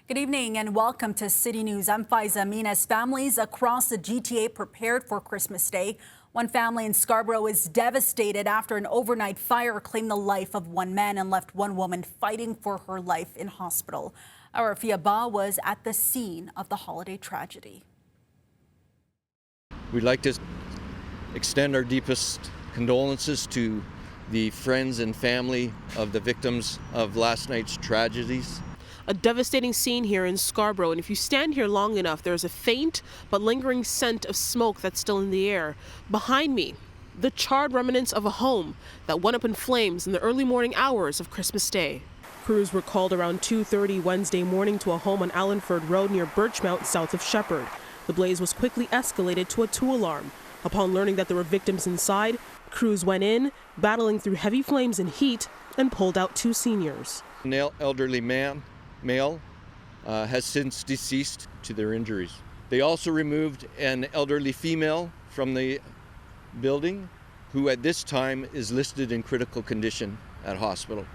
Good evening and welcome to City News. I'm Faiza Amin. As families across the GTA prepared for Christmas Day, one family in Scarborough is devastated after an overnight fire claimed the life of one man and left one woman fighting for her life in hospital. Our Afua Baah was at the scene of the holiday tragedy. We'd like to extend our deepest condolences to the friends and family of the victims of last night's tragedies. A devastating scene here in Scarborough, and if you stand here long enough, there's a faint but lingering scent of smoke that's still in the air. Behind me, the charred remnants of a home that went up in flames in the early morning hours of Christmas Day. Crews were called around 2:30 Wednesday morning to a home on Allenford Road near Birchmount, south of Shepherd. The blaze was quickly escalated to a 2-alarm. Upon learning that there were victims inside, crews went in, battling through heavy flames and heat, and pulled out 2 seniors. An elderly male has since deceased to their injuries. They also removed an elderly female from the building who at this time is listed in critical condition at hospital.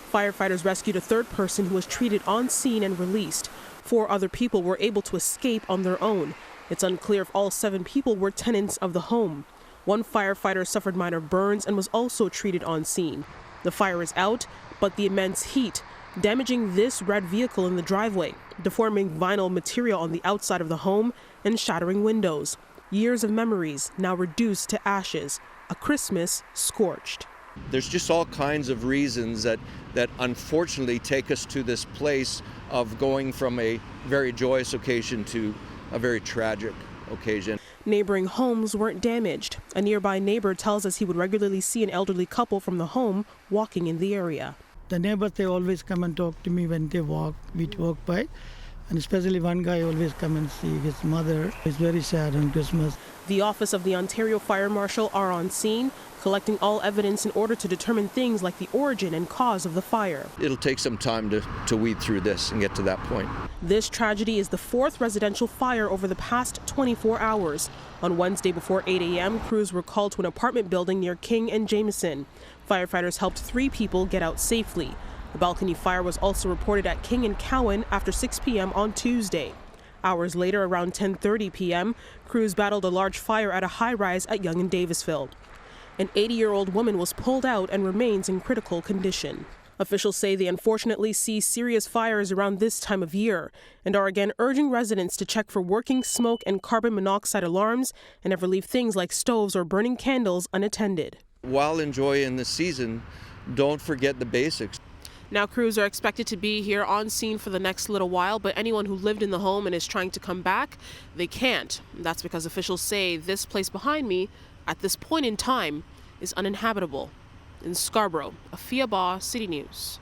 Firefighters rescued a 3rd person who was treated on scene and released. 4 other people were able to escape on their own. It's unclear if all 7 people were tenants of the home. One firefighter suffered minor burns and was also treated on scene. The fire is out, but the immense heat damaging this red vehicle in the driveway, deforming vinyl material on the outside of the home and shattering windows. Years of memories now reduced to ashes, a Christmas scorched. There's just all kinds of reasons that unfortunately take us to this place of going from a very joyous occasion to a very tragic occasion. Neighboring homes weren't damaged. A nearby neighbor tells us he would regularly see an elderly couple from the home walking in the area. The neighbors, they always come and talk to me when we walk by. And especially one guy always come and see his mother. It's very sad on Christmas. The Office of the Ontario Fire Marshal are on scene, collecting all evidence in order to determine things like the origin and cause of the fire. It'll take some time to weed through this and get to that point. This tragedy is the 4th residential fire over the past 24 hours. On Wednesday before 8 a.m., crews were called to an apartment building near King and Jameson. Firefighters helped 3 people get out safely. A balcony fire was also reported at King and Cowan after 6 p.m. on Tuesday. Hours later, around 10:30 p.m., crews battled a large fire at a high-rise at Yonge and Davisville. An 80-year-old woman was pulled out and remains in critical condition. Officials say they unfortunately see serious fires around this time of year and are again urging residents to check for working smoke and carbon monoxide alarms and never leave things like stoves or burning candles unattended. While enjoying the season, don't forget the basics. Now crews are expected to be here on scene for the next little while, but anyone who lived in the home and is trying to come back, they can't. That's because officials say this place behind me, at this point in time, is uninhabitable. In Scarborough, Afua Baah, City News.